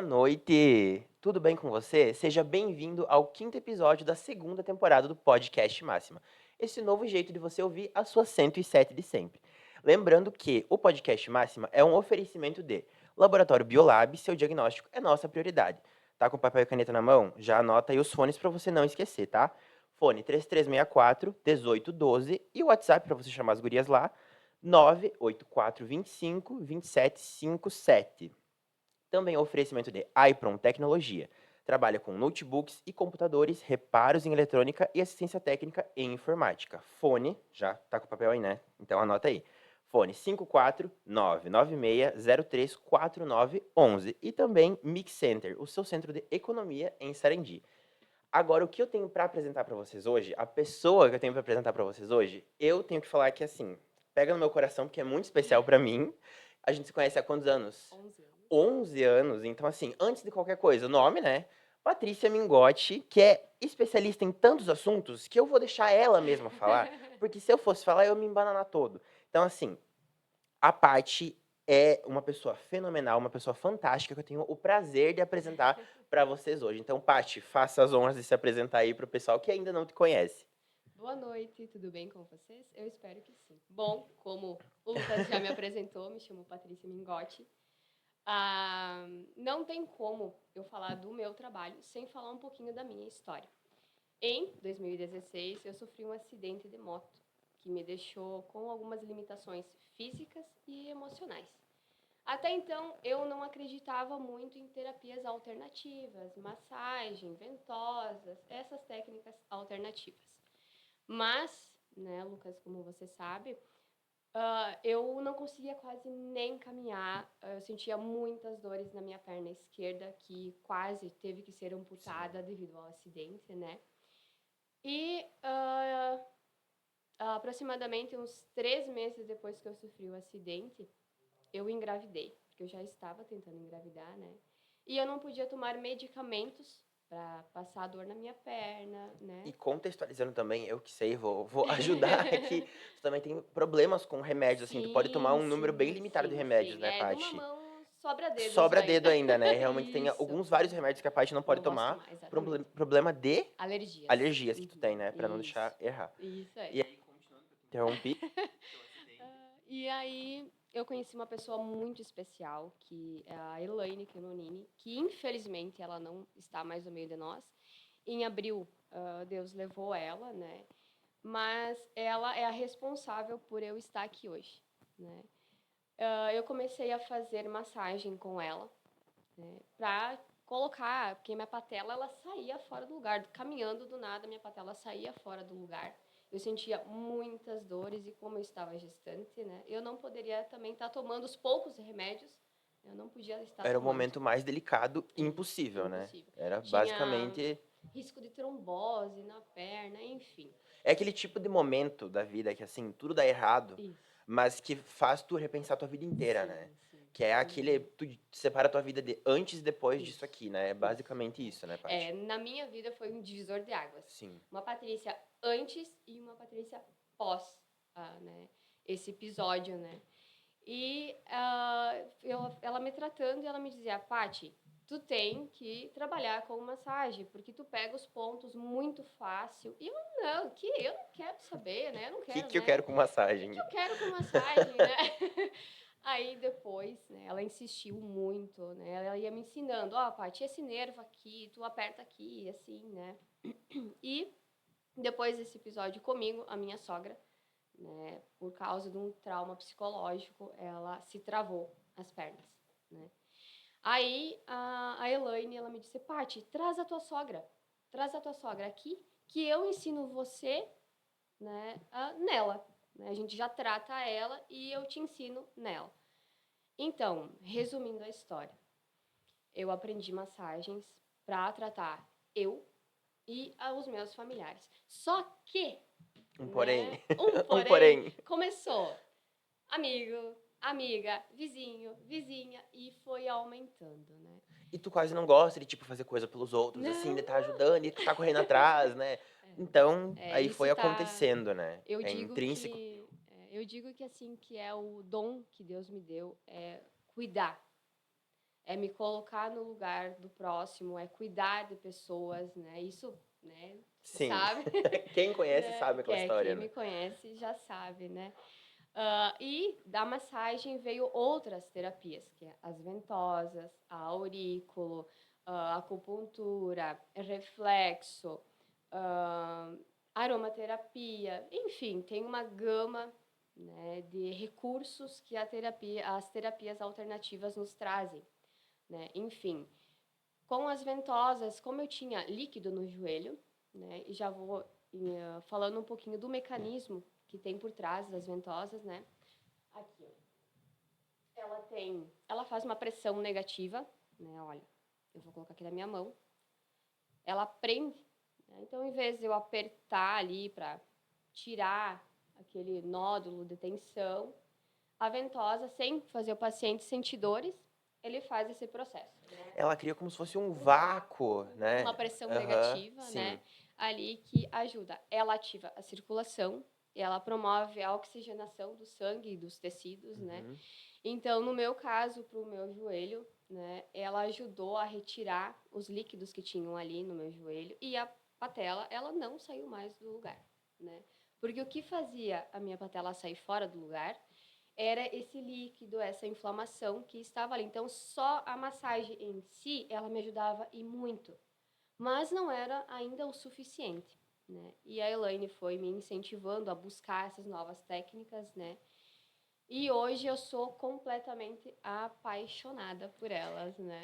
Boa noite! Tudo bem com você? Seja bem-vindo ao quinto episódio da segunda temporada do Podcast Máxima. Esse novo jeito de você ouvir a sua 107 de sempre. Lembrando que o Podcast Máxima é um oferecimento de Laboratório Biolab, seu diagnóstico é nossa prioridade. Tá com papel e caneta na mão? Já anota aí os fones para você não esquecer, tá? Fone 3364 1812 e o WhatsApp para você chamar as gurias lá, 98425 2757. Também é oferecimento de iPron Tecnologia. Trabalha com notebooks e computadores, reparos em eletrônica e assistência técnica em informática. Fone, já tá com o papel aí, né? Então anota aí. Fone 54996034911 e também Mix Center, o seu centro de economia em Sarandi. Agora, o que eu tenho para apresentar para vocês hoje, a pessoa que eu tenho para apresentar para vocês hoje, eu tenho que falar que assim, pega no meu coração porque é muito especial para mim. A gente se conhece há quantos anos? 11 anos. 11 anos. Então, assim, antes de qualquer coisa, o nome, né? Patrícia Mingotti, que é especialista em tantos assuntos que eu vou deixar ela mesma falar, porque se eu fosse falar, eu me embananar todo. Então, assim, a Paty é uma pessoa fenomenal, uma pessoa fantástica que eu tenho o prazer de apresentar para vocês hoje. Então, Paty, faça as honras de se apresentar aí para o pessoal que ainda não te conhece. Boa noite, tudo bem com vocês? Eu espero que sim. Bom, como o Lucas já me apresentou, me chamo Patrícia Mingotti. Não tem como eu falar do meu trabalho sem falar um pouquinho da minha história. Em 2016, eu sofri um acidente de moto que me deixou com algumas limitações físicas e emocionais. Até então, eu não acreditava muito em terapias alternativas, massagem, ventosas, essas técnicas alternativas. Mas, né, Lucas, como você sabe, eu não conseguia quase nem caminhar. Eu sentia muitas dores na minha perna esquerda, que quase teve que ser amputada devido ao acidente, né? E aproximadamente uns 3 meses depois que eu sofri o acidente, eu engravidei, porque eu já estava tentando engravidar, né? E eu não podia tomar medicamentos para passar a dor na minha perna, E né? contextualizando também, eu que sei, vou ajudar aqui. Você também tem problemas com remédios, assim, tu pode tomar Sim, um número bem sim, limitado de sim, remédios, sim. né, É, de uma Paty? mão sobra dedos Sobra ainda. dedo ainda, né? Realmente tem Isso. alguns vários remédios que a Paty não pode Não posso tomar tomar, por exatamente. problema de Alergias. alergias que tu tem, Uhum, né? Pra não deixar isso. errar. Isso aí. E aí, continuando que eu te interrompi. E aí eu conheci uma pessoa muito especial, que é a Elaine Canonini, que infelizmente ela não está mais no meio de nós. Em abril, Deus levou ela, né? Mas ela é a responsável por eu estar aqui hoje, né? Eu comecei a fazer massagem com ela, né? Pra colocar, porque minha patela ela saía fora do lugar, caminhando do nada minha patela saía fora do lugar. Eu sentia muitas dores e como eu estava gestante, né? Eu não poderia também estar tomando os poucos remédios, eu não podia estar Era o tomando. momento mais delicado e Isso, impossível, né? impossível. Era Tinha basicamente. risco de trombose na perna, enfim. É aquele tipo de momento da vida que, assim, tudo dá errado, Isso. mas que faz tu repensar tua vida inteira, né? Sim, sim. Que é aquele. Uhum. Tu separa tua vida de antes e depois disso Isso. aqui, né? É Isso. basicamente isso, né, É, Paty? na minha vida foi um divisor de águas. Sim. Uma Patrícia antes e uma Patrícia pós, né, esse episódio, né? E ela me tratando e ela me dizia, Pati, tu tem que trabalhar com massagem, porque tu pega os pontos muito fácil. E eu, não, que eu não quero saber, né? Eu não O que, quero, que eu quero né? com O que, que massagem? eu quero com massagem, né? Aí depois, né, ela insistiu muito, né? Ela ia me ensinando, ó, Paty, esse nervo aqui, tu aperta aqui, assim, né? E depois desse episódio comigo, a minha sogra, né, por causa de um trauma psicológico, ela se travou as pernas, né? Aí a Elaine, ela me disse, Paty, traz a tua sogra aqui, que eu ensino você, né, nela. Né? A gente já trata ela e eu te ensino nela. Então, resumindo a história, eu aprendi massagens para tratar eu e os meus familiares. Só que, Um porém. né, um Um porém, porém. começou amigo, amiga, vizinho, vizinha e foi aumentando, né? E tu quase não gosta de, tipo, fazer coisa pelos outros, assim, de Não, estar ajudando e tá correndo atrás, né? Então, aí isso foi tá. acontecendo, né? Eu É digo intrínseco. que, eu digo que assim que é o dom que Deus me deu é cuidar, é me colocar no lugar do próximo, é cuidar de pessoas, né? Isso, né? Tu Sim. sabe, Quem conhece né? sabe aquela história, Quem né? me conhece já sabe, né? E da massagem veio outras terapias, que é as ventosas, a aurículo, a acupuntura, reflexo, ah, aromaterapia, enfim, tem uma gama, né, de recursos que as terapias alternativas nos trazem, né? Enfim, com as ventosas, como eu tinha líquido no joelho, né, e já vou falando um pouquinho do mecanismo que tem por trás das ventosas, né? Aqui, ó. Ela faz uma pressão negativa, né? Olha, eu vou colocar aqui na minha mão. Ela prende, né? Então, em vez de eu apertar ali para tirar aquele nódulo de tensão, a ventosa, sem fazer o paciente sentir dores, ele faz esse processo, né? Ela cria como se fosse um vácuo, Uma né? pressão Aham, negativa, sim. né? Ali que ajuda. Ela ativa a circulação, ela promove a oxigenação do sangue e dos tecidos, né? Uhum. Então, no meu caso, para o meu joelho, né, ela ajudou a retirar os líquidos que tinham ali no meu joelho e a patela, ela não saiu mais do lugar, né? Porque o que fazia a minha patela sair fora do lugar era esse líquido, essa inflamação que estava ali. Então, só a massagem em si, ela me ajudava e muito, mas não era ainda o suficiente, né? E a Elaine foi me incentivando a buscar essas novas técnicas, né? E hoje eu sou completamente apaixonada por elas, né?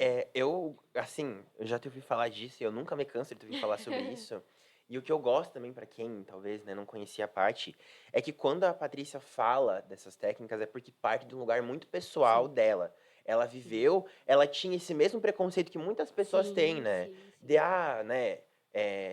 Assim, eu já te ouvi falar disso e eu nunca me canso de te ouvir falar sobre isso. E o que eu gosto também, pra quem talvez, né, não conhecia a parte, é que quando a Patrícia fala dessas técnicas é porque parte de um lugar muito pessoal Sim, dela. Ela sim. viveu, ela tinha esse mesmo preconceito que muitas pessoas têm, Sim, né? sim, De, sim. né,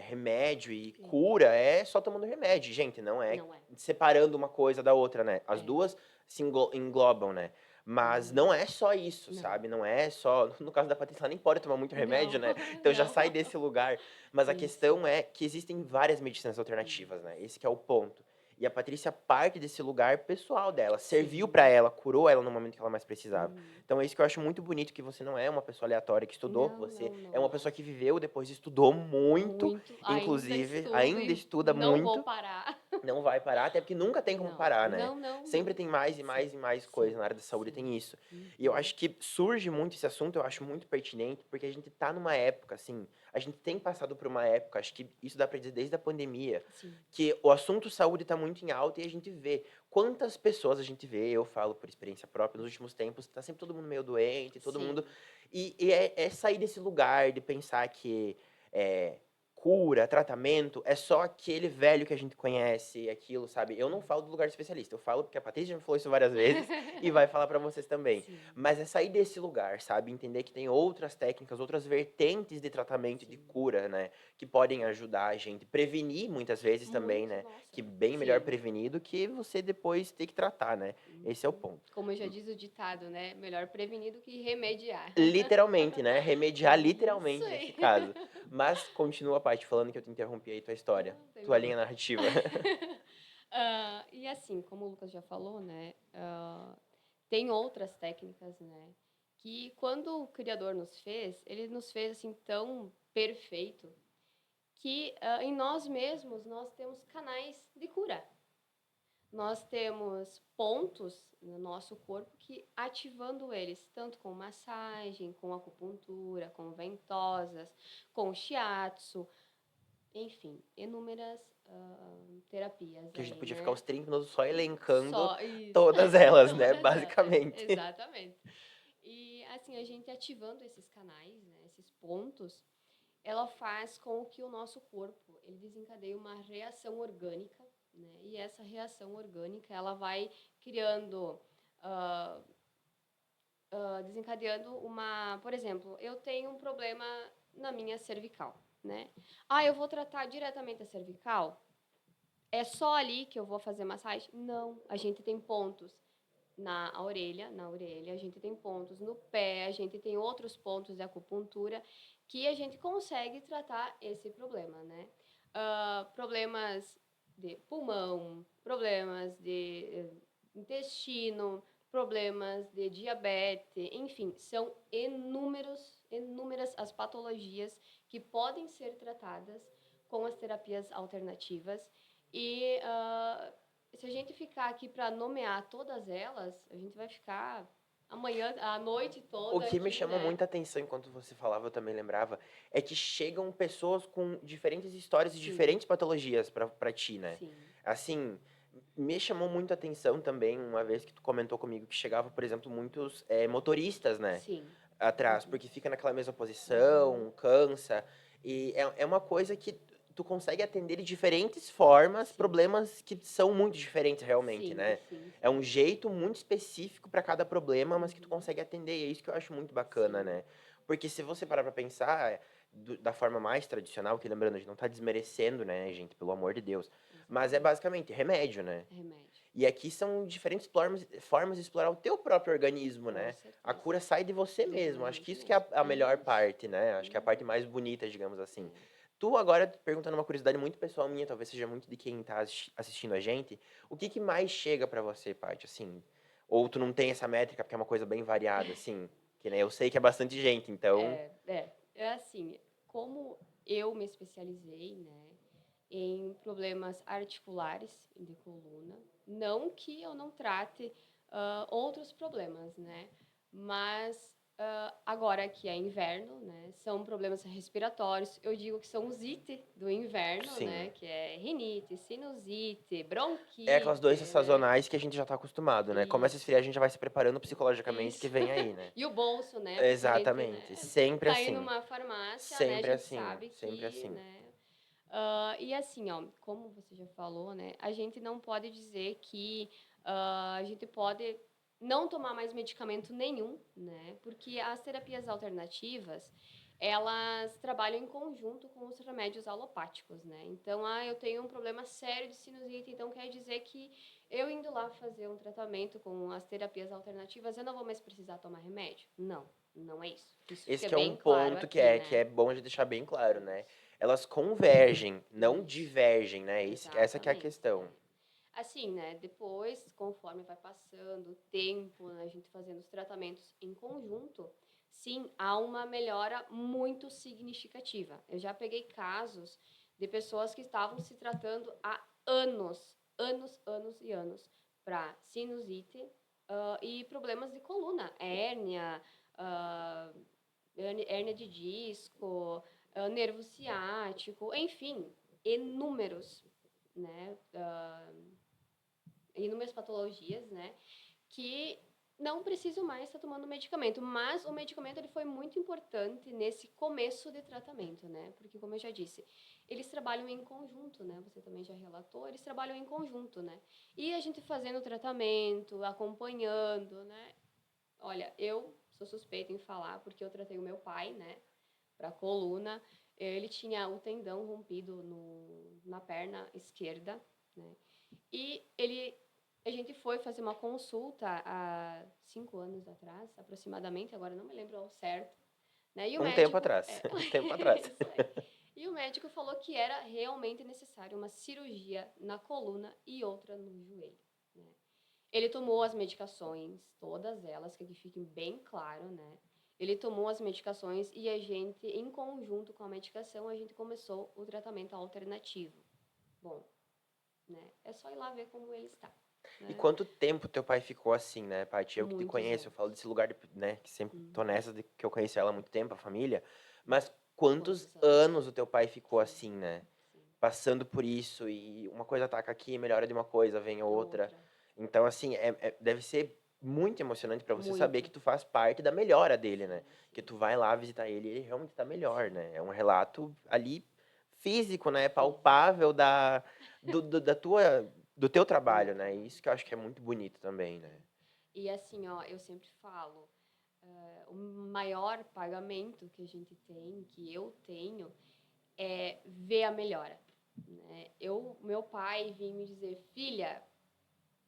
remédio e É. cura é só tomando remédio. Gente, não é Não é. separando uma coisa da outra, né? As É. duas se englobam, né? Mas Uhum. não é só isso, Não. sabe? Não é só. No caso da Patrícia, ela nem pode tomar muito remédio, Não. né? Então já Não. sai desse lugar. Mas a Isso. questão é que existem várias medicinas alternativas, Isso. né? Esse que é o ponto. E a Patrícia parte desse lugar pessoal dela, serviu Sim. pra ela, curou ela no momento que ela mais precisava. Uhum. Então é isso que eu acho muito bonito, que você não é uma pessoa aleatória que estudou, Não, você não, é não, uma não. pessoa que viveu, depois estudou muito, Muito. Ainda inclusive, estudo ainda e estuda não vou muito, parar. não vai parar, até porque nunca tem como Não. parar, né? Não, não, Sempre não. tem mais e Sim. mais e mais coisa Sim. na área da saúde, Sim. tem isso. E eu Uhum. acho que surge muito esse assunto, eu acho muito pertinente, porque a gente tá numa época, assim, a gente tem passado por uma época, acho que isso dá pra dizer desde a pandemia, Sim. que o assunto saúde tá muito em alta e a gente vê quantas pessoas a gente vê, eu falo por experiência própria, nos últimos tempos, tá sempre todo mundo meio doente, todo mundo. Sim. É sair desse lugar de pensar que. É, cura, tratamento, é só aquele velho que a gente conhece, aquilo, sabe? Eu não falo do lugar de especialista, eu falo porque a Patrícia já me falou isso várias vezes e vai falar pra vocês também. Sim. Mas é sair desse lugar, sabe? Entender que tem outras técnicas, outras vertentes de tratamento e de Sim. cura, né? Que podem ajudar a gente. Prevenir muitas vezes também, Muito, né? nossa. Que bem melhor Sim. prevenir do que você depois ter que tratar, né? Esse é o Uhum. ponto. Como já diz o ditado, né? Melhor prevenir do que remediar. Literalmente, né? Remediar Isso literalmente nesse aí. caso. Mas continua a parte falando que eu te interrompi aí tua história, Não tem tua linha problema. narrativa. E assim, como o Lucas já falou, né? Tem outras técnicas, né? Que quando o Criador nos fez, ele nos fez assim tão perfeito que em nós mesmos nós temos canais de cura. Nós temos pontos no nosso corpo que, ativando eles, tanto com massagem, com acupuntura, com ventosas, com shiatsu, enfim, inúmeras terapias Que a gente aí, podia ficar né? os 30 minutos só elencando Só isso, todas elas, né? todas elas, Basicamente. exatamente. E assim, a gente ativando esses canais, né, esses pontos, ela faz com que o nosso corpo ele desencadeie uma reação orgânica, né? E essa reação orgânica ela vai criando, ah, desencadeando uma, por exemplo, eu tenho um problema na minha cervical, né? Ah, eu vou tratar diretamente a cervical? É só ali que eu vou fazer massagem? Não, a gente tem pontos na orelha, a gente tem pontos no pé, a gente tem outros pontos de acupuntura que a gente consegue tratar esse problema, né? Problemas de pulmão, problemas de intestino, problemas de diabetes, enfim, são inúmeras as patologias que podem ser tratadas com as terapias alternativas. E se a gente ficar aqui para nomear todas elas, a gente vai ficar amanhã, a noite O toda que me aqui, chamou né? muita atenção enquanto você falava, eu também lembrava, é que chegam pessoas com diferentes histórias e Sim, diferentes patologias pra ti, né? sim, Assim, me chamou muito a atenção também, uma vez que tu comentou comigo que chegava, por exemplo, muitos motoristas, né? sim. Atrás, porque fica naquela mesma posição, cansa. E é uma coisa que tu consegue atender de diferentes formas, Sim. problemas que são muito diferentes realmente, Sim, né? sim, É sim. um jeito muito específico para cada problema, mas que tu Uhum. consegue atender. E é isso que eu acho muito bacana, Sim. né? Porque se você parar pra pensar da forma mais tradicional, que lembrando, a gente não tá desmerecendo, né, gente, pelo amor de Deus. Mas é Exatamente. basicamente remédio, né? Remédio. E aqui são diferentes formas de explorar o teu próprio organismo, Com né? A certeza. cura sai de você mesmo. Da Acho que gente isso que é mesmo. a melhor parte, né? Acho que é a Uhum. parte mais bonita, digamos assim. É. Tu agora, perguntando uma curiosidade muito pessoal minha, talvez seja muito de quem tá assistindo a gente, o que que mais chega pra você, Paty, assim? Ou tu não tem essa métrica porque é uma coisa bem variada, assim? Que, né, eu sei que é bastante gente, então... É assim, como eu me especializei, né, em problemas articulares e de coluna, não que eu não trate outros problemas, né, mas agora que é inverno, né, são problemas respiratórios, eu digo que são os IT do inverno, Sim. né, que é rinite, sinusite, É aquelas bronquite, doenças né, sazonais que a gente já tá acostumado, né? Começa a esfriar, a isso, gente já vai se preparando psicologicamente que isso. vem aí, né? E o bolso, né? Porque a gente, Exatamente. né, Sempre tá aí assim. numa farmácia, né? A Sempre gente assim. sabe Sempre que, assim. né? E assim, ó, como você já falou, né? A gente não pode dizer que a gente pode não tomar mais medicamento nenhum, né? Porque as terapias alternativas, elas trabalham em conjunto com os remédios alopáticos, né? Então, eu tenho um problema sério de sinusite, então quer dizer que eu indo lá fazer um tratamento com as terapias alternativas, eu não vou mais precisar tomar remédio? Não, não é isso. Isso Esse fica que é um bem claro ponto aqui, que é né? bom de deixar bem claro, né? Isso, Elas convergem, não isso, divergem, né? Essa que é a exatamente. questão. Assim, né? Depois, conforme vai passando o tempo, né, a gente fazendo os tratamentos em conjunto, sim, há uma melhora muito significativa. Eu já peguei casos de pessoas que estavam se tratando há anos e anos, para sinusite e problemas de coluna, hérnia, ah, hérnia de disco, nervo ciático, enfim, inúmeros, né? Inúmeras patologias, né? Que não preciso mais estar tomando medicamento, mas o medicamento ele foi muito importante nesse começo de tratamento, né? Porque como eu já disse, eles trabalham em conjunto, né? Você também já relatou, eles trabalham em conjunto, né? E a gente fazendo o tratamento, acompanhando, né? Olha, eu sou suspeita em falar porque eu tratei o meu pai, né? Para coluna, ele tinha o tendão rompido na perna esquerda, né? E a gente foi fazer uma consulta há 5 anos atrás, aproximadamente, agora não me lembro ao certo, né? E o Um tempo médico, atrás. Um tempo atrás. isso aí. E o médico falou que era realmente necessário uma cirurgia na coluna e outra no joelho, né? Ele tomou as medicações, todas elas, que aqui fiquem bem claro, né? Ele tomou as medicações e a gente, em conjunto com a medicação, a gente começou o tratamento alternativo. Bom, né? É só ir lá ver como ele está, E né? quanto tempo teu pai ficou assim, né, Paty? Eu que te Muitos conheço, eu falo anos. desse lugar, né, que sempre tô Uhum. nessa, de que eu conheço ela há muito tempo, a família. Mas quantos Quantos anos? anos o teu pai ficou Sim, assim, né? sim. Passando por isso, e uma coisa ataca aqui, melhora de uma coisa, vem A outra. outra. Então, assim, deve ser muito emocionante pra você saber Muito. que tu faz parte da melhora dele, né? Sim, Que sim. tu vai lá visitar ele e ele realmente tá melhor, Sim. né? É um relato ali físico, né? Físico. Palpável da tua, do teu Do meu trabalho, né? trabalho. Isso que eu acho que é muito bonito também, né? E assim, ó, eu sempre falo, o maior pagamento que a gente tem, que eu tenho, é ver a melhora, né? Meu pai vinha me dizer, filha,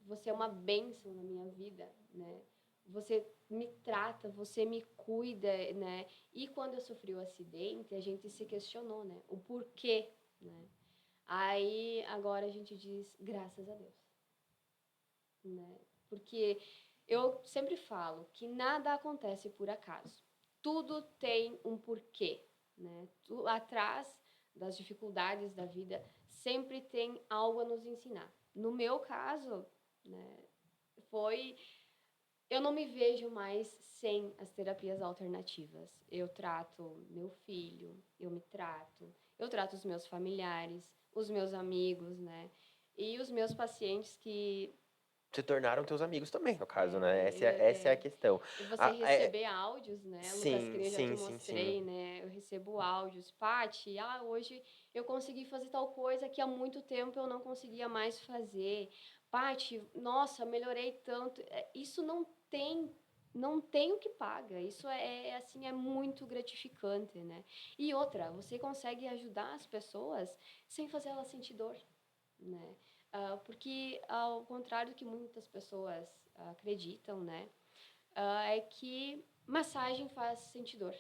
você é uma bênção na minha vida, né? Você me trata, você me cuida, né? E quando eu sofri o acidente, a gente se questionou, né? O porquê, né? Aí agora a gente diz graças a Deus, né? Porque Eu sempre falo que nada acontece por acaso. Tudo tem um porquê, né? Atrás das dificuldades da vida sempre tem algo a nos ensinar. No meu caso, né, foi eu não me vejo mais sem as terapias alternativas. Eu trato meu filho, eu trato os meus familiares, os meus amigos, né? E os meus pacientes que Se tornaram teus amigos também, no caso, né? é, Essa é a questão. e você Ah, é, receber áudios, né, Lucas, que sim, nem eu já te sim, sim, sim. mostrei, né? Eu recebo áudios, Paty, hoje eu consegui fazer tal coisa que há muito tempo eu não conseguia mais fazer. Paty, nossa, melhorei tanto. Isso não tem o que paga. Isso assim, é muito gratificante, né? E outra, você consegue ajudar as pessoas sem fazer elas sentir dor, né? Porque, ao contrário do que muitas pessoas acreditam, né? É que massagem faz sentir dor,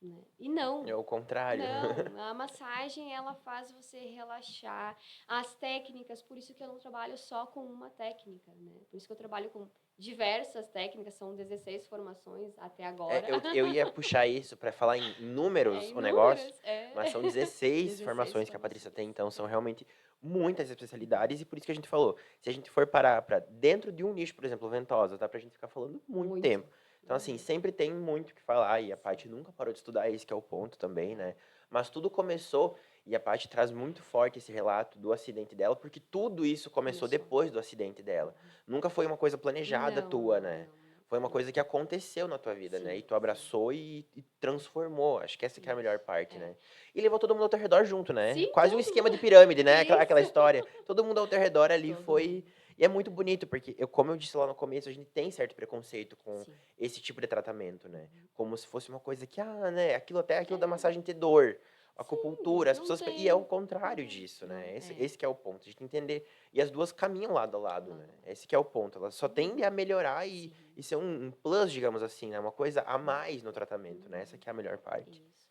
né? E É não, o contrário. não. A massagem, ela faz você relaxar. As técnicas, por isso que eu não trabalho só com uma técnica, né? Por isso que eu trabalho com diversas técnicas, são 16 formações até agora. Eu ia puxar isso para falar em números o negócio, Inúmeras, mas são 16 16 formações que a Patrícia formações. tem, então são realmente muitas especialidades, e por isso que a gente falou, se a gente for parar para dentro de um nicho, por exemplo, ventosa, dá pra gente ficar falando muito Muito. tempo. Então, assim, sempre tem muito o que falar, e a Paty nunca parou de estudar, esse que é o ponto também, né? Mas tudo começou, e a Paty traz muito forte esse relato do acidente dela, porque tudo isso começou Começou. depois do acidente dela. Nunca foi uma coisa planejada Não, tua, não, né? não, não. Foi uma Não. coisa que aconteceu na tua vida, né? E Sim, tu sim. abraçou e transformou. Acho que essa que é a melhor Isso. parte, É. né? E levou todo mundo ao teu redor junto, né? Sim, Quase um todo esquema mundo. de pirâmide, né? Aquela Isso. história. Todo mundo ao teu redor ali Todo foi. mundo. E é muito bonito, porque como eu disse lá no começo, a gente tem certo preconceito com Sim. esse tipo de tratamento, né? Uhum. Como se fosse uma coisa que, né? Aquilo da É. massagem ter dor. Sim, Acupuntura, as não pessoas. E é o tem. contrário Não, disso, não. né? É. Esse que é o ponto. A gente entender. E as duas caminham lado a lado, né? Lado a lado. Esse que é o ponto. Elas só tendem Uhum. a melhorar Sim. e ser um plus, digamos assim, né? Uma coisa a Uhum. mais no tratamento, né? Essa Uhum. que é a melhor parte. Isso.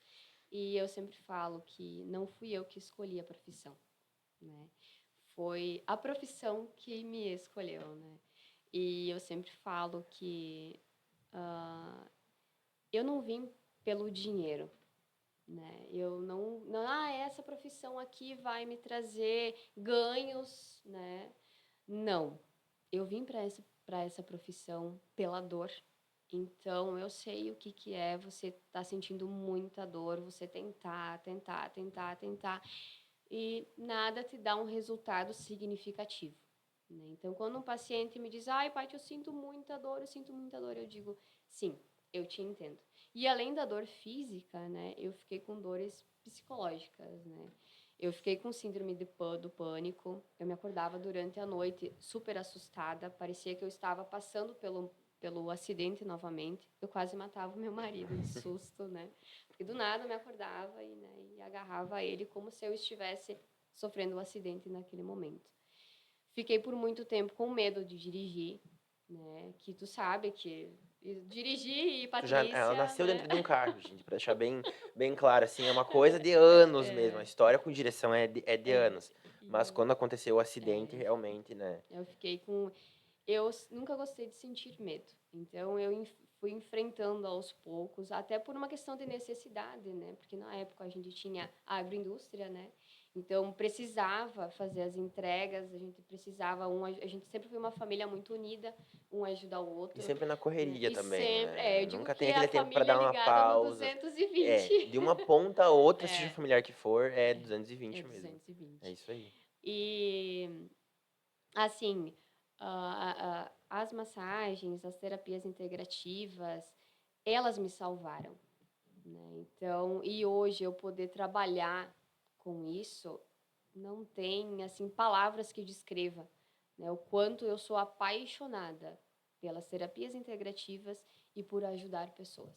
E eu sempre falo que não fui eu que escolhi a profissão, né? Foi a profissão que me escolheu, né? E eu sempre falo que ah, eu não vim pelo dinheiro, né? Eu não, essa profissão aqui vai me trazer ganhos, né? Não. Eu vim para essa profissão pela dor. Então, eu sei o que que é você estar sentindo muita dor, você tentar, tentar, tentar, tentar, e nada te dá um resultado significativo, né? Então, quando um paciente me diz, ai, Paty, eu sinto muita dor, eu digo, sim, eu te entendo. E além da dor física, né, eu fiquei com dores psicológicas, né? Eu fiquei com síndrome do pânico, eu me acordava durante a noite super assustada, parecia que eu estava passando pelo acidente novamente. Eu quase matava o meu marido de susto, né? Porque do nada eu me acordava e agarrava ele como se eu estivesse sofrendo um acidente naquele momento. Fiquei por muito tempo com medo de dirigir, né? Que tu sabe que dirigir e Ela Patrícia, nasceu né? dentro de um carro, gente, pra deixar bem claro, assim, é uma coisa de anos mesmo. A É, história com direção é de é, anos. e Mas quando aconteceu o acidente, é, realmente, né? eu fiquei com. Nunca gostei de sentir medo. Então, fui enfrentando aos poucos, até por uma questão de necessidade, né? Porque na época a gente tinha a agroindústria, né? Então, precisava fazer as entregas, a gente precisava, a gente sempre foi uma família muito unida, um ajudar o E outro, sempre na né? correria E também, sempre, né? eu digo Nunca tem que é a aquele tempo pra família dar uma ligada no pausa. 220. De uma ponta a outra, seja o É, familiar que for, é é 220 mesmo. É 220. isso aí. E assim, as massagens, as terapias integrativas, elas me salvaram, né? Então, e hoje eu poder trabalhar com isso, não tem assim palavras que descreva, né, o quanto eu sou apaixonada pelas terapias integrativas e por ajudar pessoas.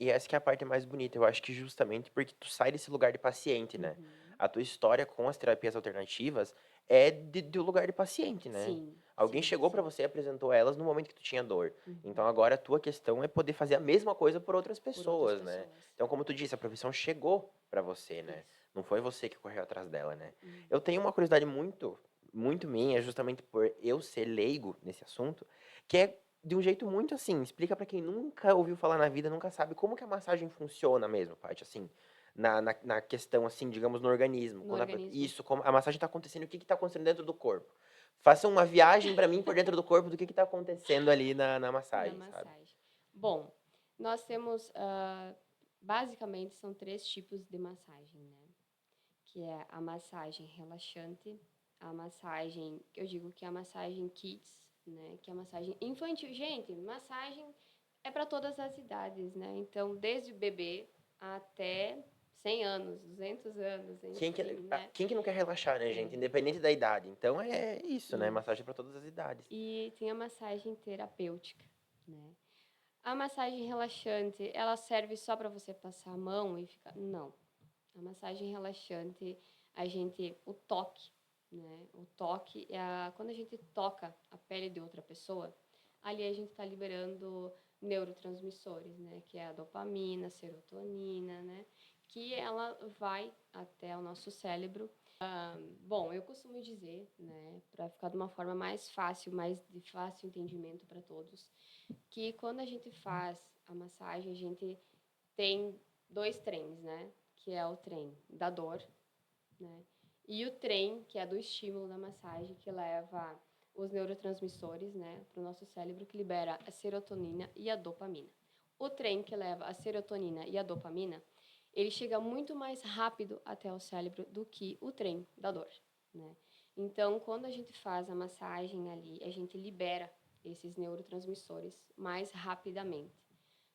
E essa que é a parte mais bonita, eu acho que justamente porque tu sai desse lugar de paciente, né? Uhum. A tua história com as terapias alternativas é do lugar de paciente, né? Sim, Alguém sim, chegou pra sim. você e apresentou elas no momento que tu tinha dor. Então Uhum. agora a tua questão é poder fazer a mesma coisa por outras Por outras pessoas, né? pessoas. Então, como tu disse, a profissão chegou pra você, né? Isso. Não foi você que correu atrás dela, né? Eu Uhum. tenho uma curiosidade muito minha, justamente por eu ser leigo nesse assunto, que é de um jeito muito assim, explica pra quem nunca ouviu falar na vida, nunca sabe como que a massagem funciona mesmo, Paty, assim, na questão, assim, digamos, no organismo. no organismo. Isso, como a massagem tá acontecendo, o que que tá acontecendo dentro do corpo. Faça uma viagem pra mim por dentro do corpo do que tá acontecendo ali na Na massagem, sabe? massagem. Bom, nós temos, basicamente, são três tipos de massagem, né? Que é a massagem relaxante, a massagem, eu digo que é a massagem kids, né? Que é a massagem infantil. Gente, massagem é para todas as idades, né? Então, desde o bebê até 100 anos, 200 anos, enfim, né? Quem que não quer relaxar, né, É, gente? Independente da idade. Então é isso, né? isso. Massagem pra todas as idades. E tem a massagem terapêutica, né? A massagem relaxante, ela serve só para você passar a mão e ficar. Não. A massagem relaxante, o toque, né? O toque quando a gente toca a pele de outra pessoa, ali a gente está liberando neurotransmissores, né? Que é a dopamina, a serotonina, né? Que ela vai até o nosso cérebro. Bom, eu costumo dizer, né? Para ficar de uma forma mais fácil, mais de fácil entendimento para todos, que quando a gente faz a massagem, a gente tem dois trens, né? Que é o trem da dor, né? E o trem, que é do estímulo da massagem, que leva os neurotransmissores, né, para o nosso cérebro, que libera a serotonina e a dopamina. O trem que leva a serotonina e a dopamina, ele chega muito mais rápido até o cérebro do que o trem da dor, né? Então, quando a gente faz a massagem ali, a gente libera esses neurotransmissores mais rapidamente,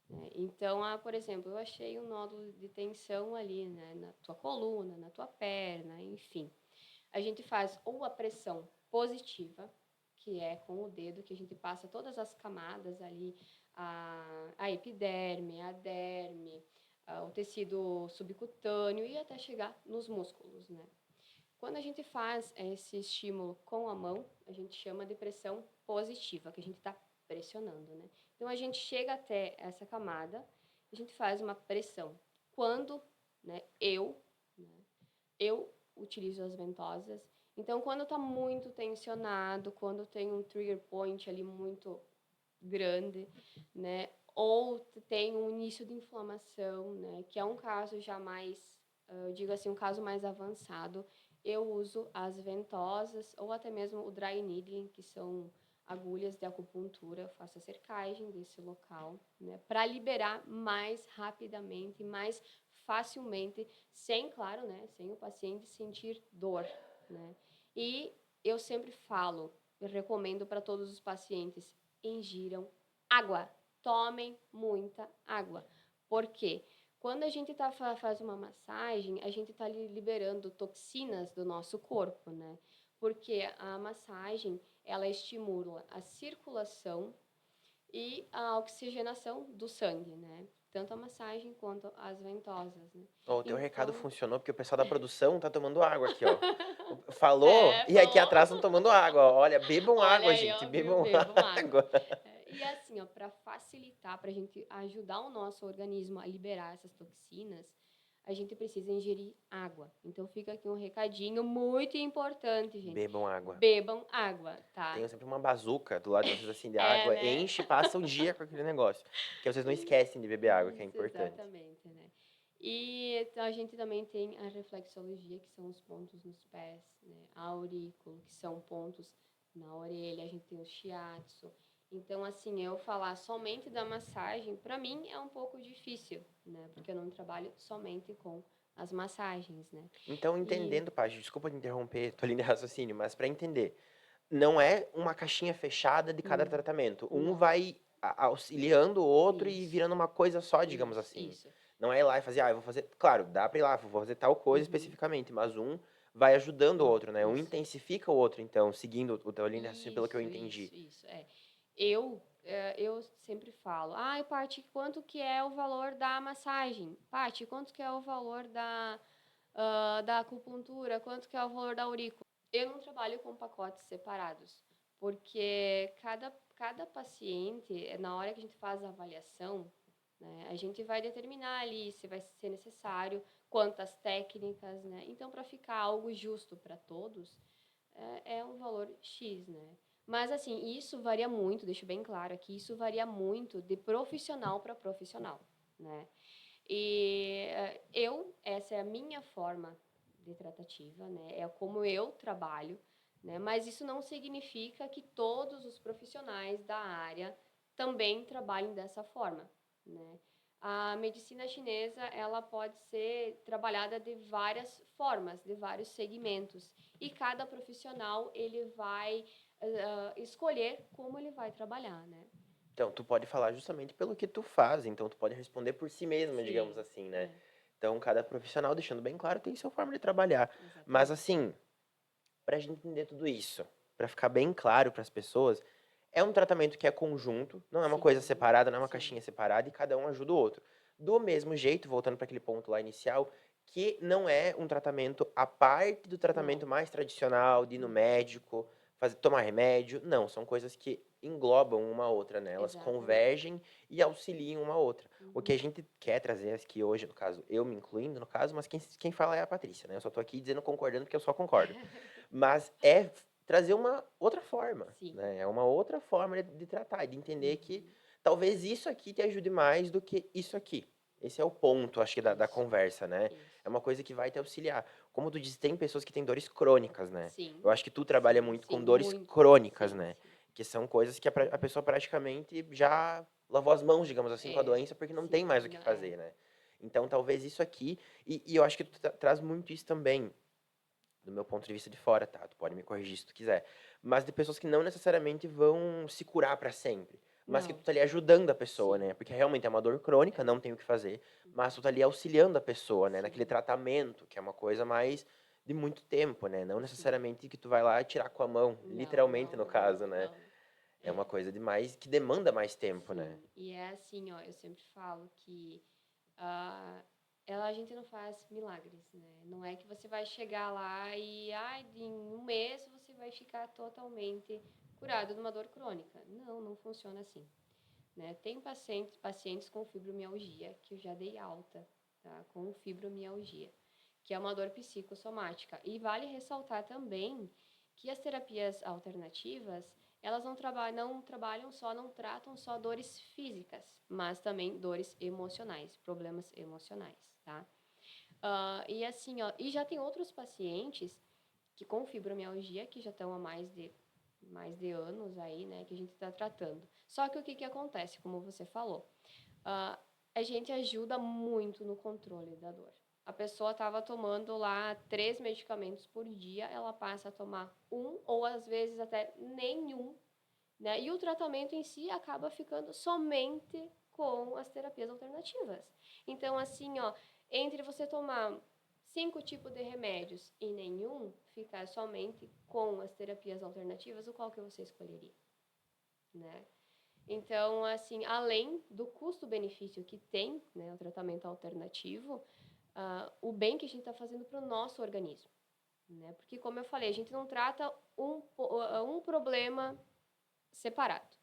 né? Então, por exemplo, eu achei um nódulo de tensão ali, né, na tua coluna, na tua perna, enfim. A gente faz ou a pressão positiva, que é com o dedo, que a gente passa todas as camadas ali, a epiderme, a derme, o tecido subcutâneo e até chegar nos músculos, né? Quando a gente faz esse estímulo com a mão, a gente chama de pressão positiva, que a gente está pressionando, né? Então a gente chega até essa camada, a gente faz uma pressão. Quando, né, eu utilizo as ventosas. Então quando está muito tensionado, quando tem um trigger point ali muito grande, né, ou tem um início de inflamação, né, que é um caso já mais, eu digo assim, um caso mais avançado, eu uso as ventosas ou até mesmo o dry needling, que são agulhas de acupuntura, eu faço a cercagem desse local, né, para liberar mais rapidamente, mais facilmente, sem, claro, né, sem o paciente sentir dor, né. E eu sempre falo, eu recomendo para todos os pacientes, ingiram água, tomem muita água. Por quê? Quando a gente faz uma massagem, a gente está liberando toxinas do nosso corpo, né? Porque a massagem, ela estimula a circulação e a oxigenação do sangue, né? Tanto a massagem quanto as ventosas, né? Ó, o teu recado Então, funcionou, porque o pessoal da produção tá tomando água aqui, ó. Falou, é, e aqui falou. atrás estão tomando água, ó. Olha, bebam Olha água, aí, gente, ó, viu? bebam Bebam água. água. E assim, ó, para facilitar, para a gente ajudar o nosso organismo a liberar essas toxinas, a gente precisa ingerir água. Então fica aqui um recadinho muito importante, gente. Bebam água. Bebam água, tá? Tenham sempre uma bazuca do lado de vocês, assim, de É, água. né? Enche, passa o dia com aquele negócio. Que vocês não esquecem de beber água, que é Isso, importante. exatamente, né? E então, a gente também tem a reflexologia, que são os pontos nos pés, né? A aurículo, que são pontos na orelha, a gente tem o shiatsu. Então, assim, eu falar somente da massagem, para mim é um pouco difícil, né? Porque eu não trabalho somente com as massagens, né? Então, E entendendo, Paty, desculpa te interromper, tô ali de raciocínio, mas pra entender, não é uma caixinha fechada de cada tratamento. Um não, vai auxiliando o outro e isso, virando uma coisa só, digamos assim. isso. Não é ir lá e fazer, eu vou fazer. Claro, dá pra ir lá, vou fazer tal coisa Uhum, especificamente, mas um vai ajudando o outro, né? Um isso. intensifica o outro, então, seguindo o teu linha de raciocínio, pelo que eu entendi. Isso, é. Eu sempre falo, Paty, quanto que é o valor da massagem? Paty, quanto que é o valor da acupuntura? Quanto que é o valor da aurícula? Eu não trabalho com pacotes separados, porque cada paciente, na hora que a gente faz a avaliação, né, a gente vai determinar ali se vai ser necessário, quantas técnicas, né? Então, para ficar algo justo para todos, é um valor X, né? Mas, assim, isso varia muito, deixo bem claro aqui, isso varia muito de profissional para profissional, né? E essa é a minha forma de tratativa, né? É como eu trabalho, né? Mas isso não significa que todos os profissionais da área também trabalhem dessa forma, né? A medicina chinesa, ela pode ser trabalhada de várias formas, de vários segmentos. E cada profissional, ele vai escolher como ele vai trabalhar, né? Então, tu pode falar justamente pelo que tu faz, então tu pode responder por si mesma, digamos Sim, assim, né? Então, cada profissional, deixando bem claro, tem sua forma de trabalhar. Mas, exatamente. assim, pra gente entender tudo isso, pra ficar bem claro pras pessoas, é um tratamento que é conjunto, não é uma coisa Sim, separada, não é uma sim, caixinha separada e cada um ajuda o outro. Do mesmo jeito, voltando para aquele ponto lá inicial, que não é um tratamento à parte do não. tratamento mais tradicional, de ir no médico, tomar remédio. Não, são coisas que englobam uma a outra, né? Elas Exatamente. convergem e auxiliam uma a outra. O que a Uhum. gente quer trazer aqui hoje, no caso, eu me incluindo no caso, mas quem fala é a Patrícia, né? Eu só tô aqui dizendo concordando porque eu só concordo. Mas é trazer uma outra forma, Sim. né? É uma outra forma de tratar, de entender que Uhum. talvez isso aqui te ajude mais do que isso aqui. Esse é o ponto, acho que, da Isso, conversa, né? isso. É uma coisa que vai te auxiliar. Como tu disse, tem pessoas que têm dores crônicas, né? Sim, Eu acho que tu trabalha sim, muito com sim, dores muito. crônicas, Sim, né? sim. Que são coisas que a pessoa praticamente já lavou as mãos, digamos assim, com a É, doença, porque não tem sim, mais o que não, é. fazer, né? Então, talvez isso aqui, e eu acho que tu traz muito isso também, do meu ponto de vista de fora, tá? Tu pode me corrigir se tu quiser. Mas de pessoas que não necessariamente vão se curar pra sempre. Mas que tu Não, tá ali ajudando a pessoa, sim, né? Porque realmente é uma dor crônica, é. não tem o que fazer. Mas Uhum. tu tá ali auxiliando a pessoa, né? Naquele Sim, tratamento, que é uma coisa mais de muito tempo, né? Não sim. necessariamente que tu vai lá tirar com a mão. Não, Literalmente, não, no não, caso, né? não. É uma coisa demais que demanda mais tempo, né? Sim, e é assim, ó, eu sempre falo que ah, a gente não faz milagres, né? Não é que você vai chegar lá e, ai, em um mês você vai ficar totalmente curado de uma dor crônica. Não, não funciona assim, né? Tem pacientes com fibromialgia que eu já dei alta, tá? Com fibromialgia, que é uma dor psicossomática. E vale ressaltar também que as terapias alternativas, elas não trabalham só, não tratam só dores físicas, mas também dores emocionais, problemas emocionais, tá? E assim, ó, e já tem outros pacientes que com fibromialgia que já estão há mais de anos aí, né, que a gente está tratando. Só que o que que acontece, como você falou, ah, a gente ajuda muito no controle da dor. A pessoa estava tomando lá 3 medicamentos por dia, ela passa a tomar um ou às vezes até nenhum, né? E o tratamento em si acaba ficando somente com as terapias alternativas. Então, assim, ó, entre você tomar 5 tipos de remédios e nenhum, ficar somente com as terapias alternativas, o qual que você escolheria, né? Então, assim, além do custo-benefício que tem, né, o tratamento alternativo, o bem que a gente está fazendo para o nosso organismo, né? Porque, como eu falei, a gente não trata um problema separado,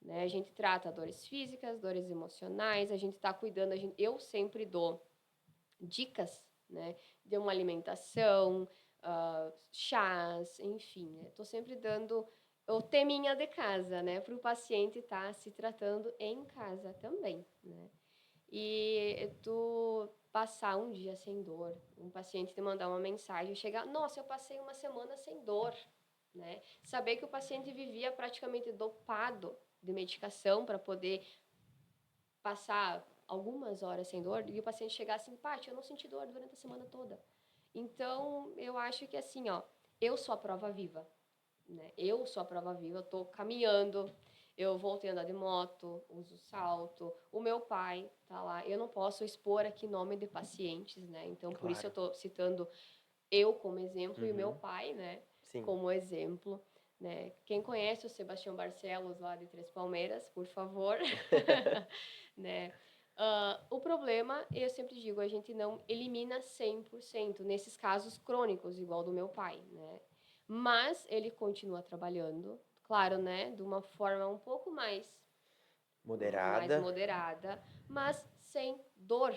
né? A gente trata dores físicas, dores emocionais, a gente está cuidando, eu sempre dou dicas, né, de uma alimentação, chás, enfim, estou sempre dando o teminha de casa, né, para o paciente estar se tratando em casa também, né. E tu passar um dia sem dor, um paciente te mandar uma mensagem, chegar, nossa, eu passei uma semana sem dor, né? Saber que o paciente vivia praticamente dopado de medicação para poder passar algumas horas sem dor e o paciente chegar assim, Paty, eu não senti dor durante a semana toda. Então, eu acho que assim, ó, eu sou a prova viva, né? Eu sou a prova viva, eu tô caminhando, eu voltei a andar de moto, uso salto, o meu pai tá lá, eu não posso expor aqui nome de pacientes, né? Então, por isso eu Claro. tô citando eu como exemplo e o meu Uhum. pai, né, Sim. como exemplo, né? Quem conhece o Sebastião Barcelos lá de Três Palmeiras, por favor, né? O problema, eu sempre digo, a gente não elimina 100% nesses casos crônicos, igual do meu pai, né? Mas ele continua trabalhando, claro, né, de uma forma um pouco mais Moderada. moderada, mas sem dor,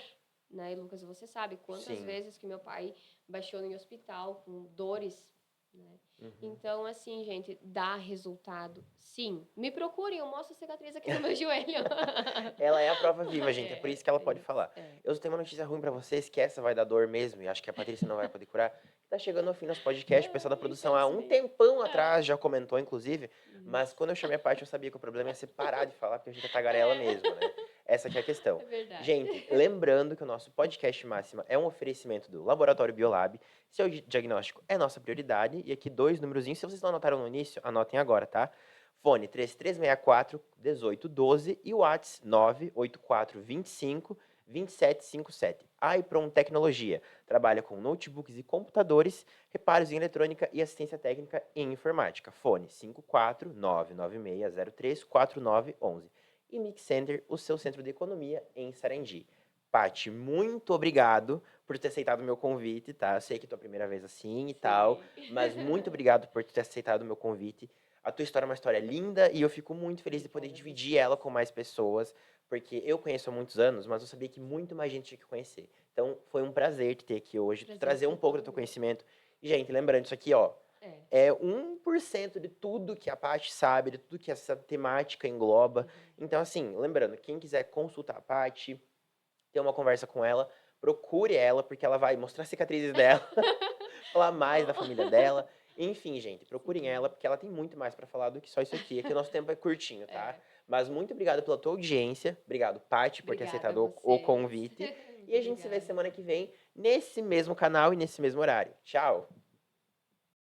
né? E Lucas, você sabe quantas Sim. vezes que meu pai baixou em hospital com dores, né? Uhum. Então, assim, gente, dá resultado, sim. Me procurem, eu mostro a cicatriz aqui no meu joelho. Ela é a prova viva, gente. É por isso que ela pode isso, falar. Eu tenho uma notícia ruim pra vocês, que essa vai dar dor mesmo, e acho que a Patrícia não vai poder curar. Tá chegando ao fim nosso podcast. O pessoal da produção há um Infelizmente. tempão atrás já comentou, inclusive. Mas Isso. quando eu chamei a Paty, eu sabia que o problema ia ser parar de falar, porque a gente é tagarela mesmo, né? Essa que é a questão. É verdade. Gente, lembrando que o nosso podcast Máxima é um oferecimento do Laboratório Biolab. Seu diagnóstico é nossa prioridade. E aqui 2 númerozinhos. Se vocês não anotaram no início, anotem agora, tá? Fone 3364-1812 e o WhatsApp 98425-2757. A Ipron Tecnologia trabalha com notebooks e computadores, reparos em eletrônica e assistência técnica em informática. Fone 54996034911. E Mix Center, o seu centro de economia em Sarandi. Pati, muito obrigado por ter aceitado o meu convite, tá? Eu sei que é a tua primeira vez assim e tal, mas muito obrigado por ter aceitado o meu convite. A tua história é uma história linda e eu fico muito feliz de poder Obrigada a dividir vocês. ela com mais pessoas, porque eu conheço há muitos anos, mas eu sabia que muito mais gente tinha que conhecer. Então, foi um prazer te ter aqui hoje, Prazer trazer um foi pouco do todo teu meu. conhecimento. E, gente, lembrando, isso aqui, ó, É. é 1% de tudo que a Paty sabe, de tudo que essa temática engloba. Então, assim, lembrando, quem quiser consultar a Paty, ter uma conversa com ela, procure ela, porque ela vai mostrar as cicatrizes dela, falar mais da Bom. família dela. Enfim, gente, procurem ela, Sim. porque ela tem muito mais pra falar do que só isso aqui. Aqui o nosso tempo é curtinho, tá? É. Mas muito obrigado pela tua audiência. Obrigado, Paty, por ter Obrigada a aceitado o vocês. convite. E Muito a gente se vê obrigada. semana que vem, nesse mesmo canal e nesse mesmo horário. Tchau!